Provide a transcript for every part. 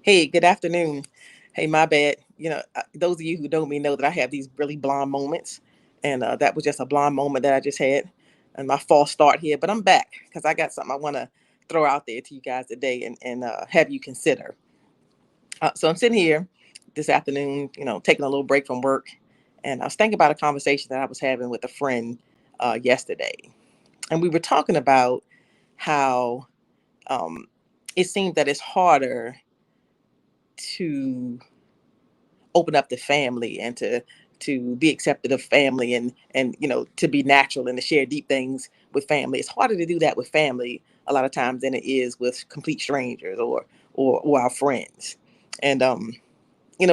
Hey, good afternoon. Hey, my bad. Those of you who know me know that I have these really blonde moments, and that was just a blonde moment that I just had, and my false start here. But I'm back because I got something I want to throw out there to you guys today and have you consider. So I'm sitting here this afternoon, taking a little break from work, and I was thinking about a conversation that I was having with a friend yesterday, and we were talking about how um, it seems that it's harder to open up the family and to be accepted of family and to be natural and to share deep things with family. It's harder to do that with family a lot of times than it is with complete strangers or our friends. And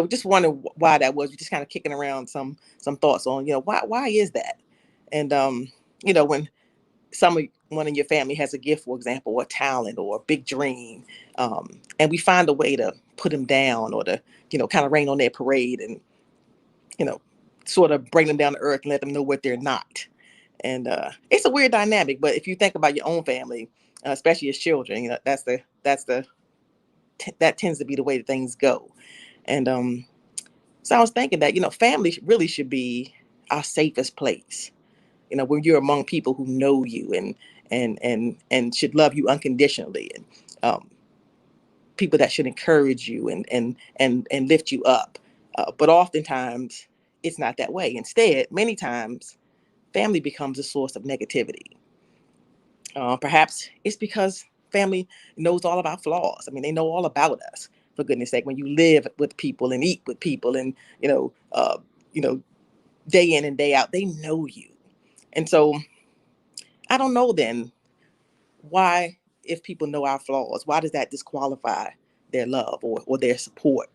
just wondering why that was. We're just kind of kicking around some thoughts on why is that. And when one in your family has a gift, for example, or a talent or a big dream, and we find a way to put them down or to kind of rain on their parade and you know sort of bring them down to earth and let them know what they're not. And it's a weird dynamic, but if you think about your own family, especially as children, that tends to be the way that things go. And so I was thinking that family really should be our safest place, when you're among people who know you and should love you unconditionally, and um, people that should encourage you and lift you up. But oftentimes it's not that way. Instead, many times family becomes a source of negativity. Perhaps it's because family knows all of our flaws. I mean, they know all about us. For goodness sake, when you live with people and eat with people, and you know, day in and day out, they know you. And so I don't know then why, if people know our flaws, why does that disqualify their love or their support?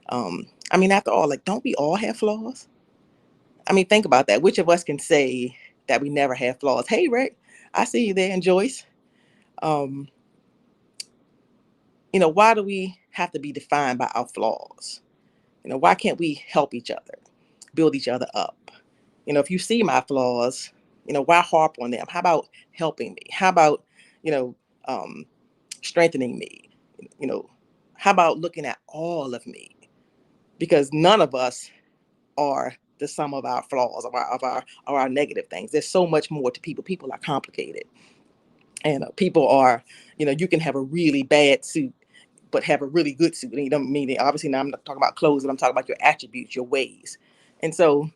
I mean, after all, like, don't we all have flaws? I mean, think about that. Which of us can say that we never have flaws? Hey, Rick, I see you there, and Joyce. Um, why do we have to be defined by our flaws? Why can't we help each other, build each other up? If you see my flaws, why harp on them? How about helping me? How about, you know, um, strengthening me? You know, how about looking at all of me? Because none of us are the sum of our flaws, of our negative things. There's so much more to people. People are complicated, and people are, you can have a really bad suit but have a really good suit. And you don't mean it. Obviously, now I'm not talking about clothes, but I'm talking about your attributes, your ways. And so,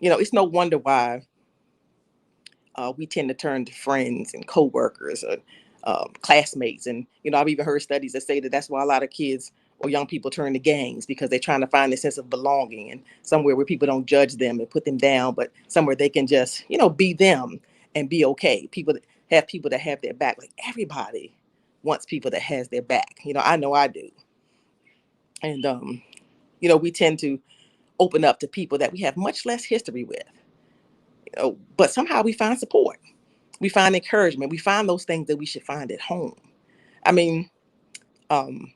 it's no wonder why we tend to turn to friends and coworkers or classmates. And I've even heard studies that say that that's why a lot of kids or young people turn to gangs, because they're trying to find a sense of belonging and somewhere where people don't judge them and put them down, but somewhere they can just be them and be okay. People that have their back. Like, everybody wants people that has their back. I know I do. And we tend to open up to people that we have much less history with. But somehow we find support, we find encouragement, we find those things that we should find at home. I mean, um,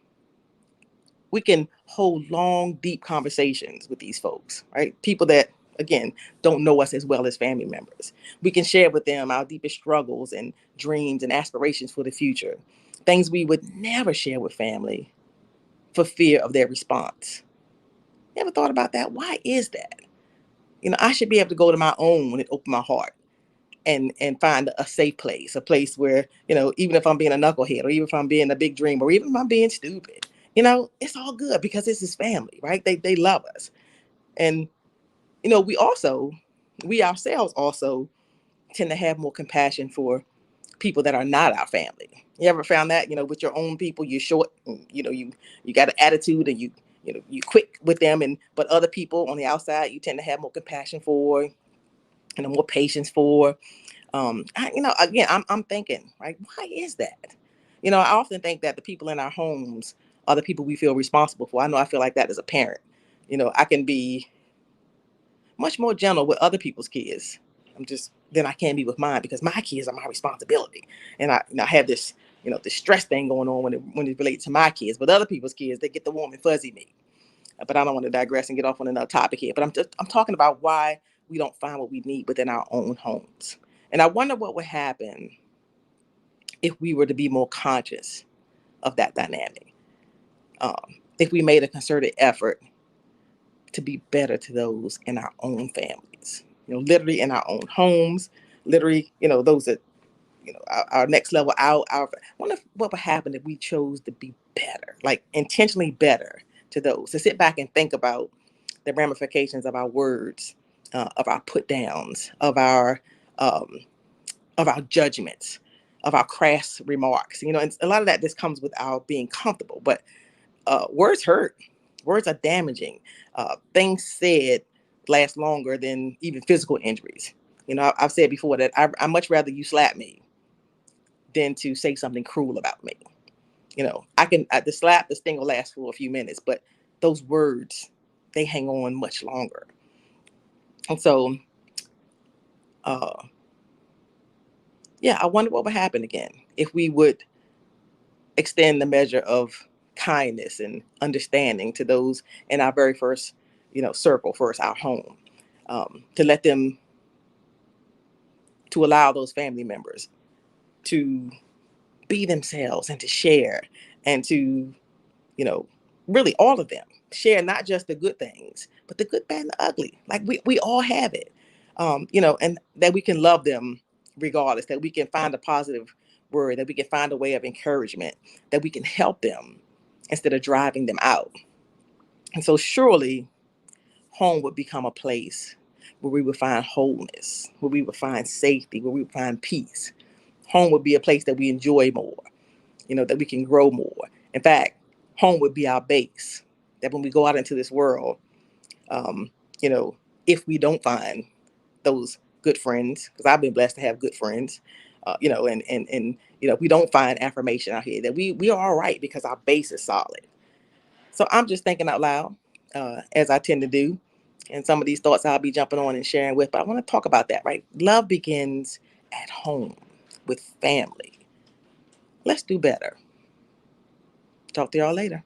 we can hold long, deep conversations with these folks, right? People that, again, don't know us as well as family members. We can share with them our deepest struggles and dreams and aspirations for the future, things we would never share with family for fear of their response. You ever thought about that? Why is that? I should be able to go to my own and open my heart and find a safe place, a place where, even if I'm being a knucklehead, or even if I'm being a big dream, or even if I'm being stupid, it's all good because this is family, right? They love us. And we ourselves also tend to have more compassion for people that are not our family. You ever found that, with your own people, you're short, you got an attitude, and you quick with them, and but other people on the outside you tend to have more compassion for, and more patience for. Again, I'm thinking, right? Why is that? I often think that the people in our homes are the people we feel responsible for. I know I feel like that as a parent. I can be much more gentle with other people's kids. I'm just than I can be with mine, because my kids are my responsibility, and I have this this stress thing going on when it relates to my kids. But other people's kids, they get the warm and fuzzy me. But I don't want to digress and get off on another topic here. But I'm talking about why we don't find what we need within our own homes. And I wonder what would happen if we were to be more conscious of that dynamic. Um, if we made a concerted effort to be better to those in our own families, literally in our own homes, literally, those that, our next level out. I wonder what would happen if we chose to be better, like intentionally better to those, to sit back and think about the ramifications of our words, of our put downs, um, of our judgments, of our crass remarks. And a lot of that just comes with our being comfortable. But words hurt. Words are damaging. Things said last longer than even physical injuries. I've said before that I much rather you slap me than to say something cruel about me. The slap, the sting will last for a few minutes, but those words, they hang on much longer. And so, uh, yeah, I wonder what would happen again if we would extend the measure of kindness and understanding to those in our very first, circle, first our home, to let them, to allow those family members to be themselves and to share and to, you know, really all of them share not just the good things, but the good, bad, and the ugly. Like we all have it, and that we can love them regardless, that we can find a positive word, that we can find a way of encouragement, that we can help them instead of driving them out. And so surely home would become a place where we would find wholeness, where we would find safety, where we would find peace. Home would be a place that we enjoy more, that we can grow more. In fact, home would be our base. That when we go out into this world, um, you know, if we don't find those good friends, because I've been blessed to have good friends, if we don't find affirmation out here, that we are all right because our base is solid. So I'm just thinking out loud, as I tend to do, and some of these thoughts I'll be jumping on and sharing with. But I want to talk about that, right? Love begins at home with family. Let's do better. Talk to y'all later.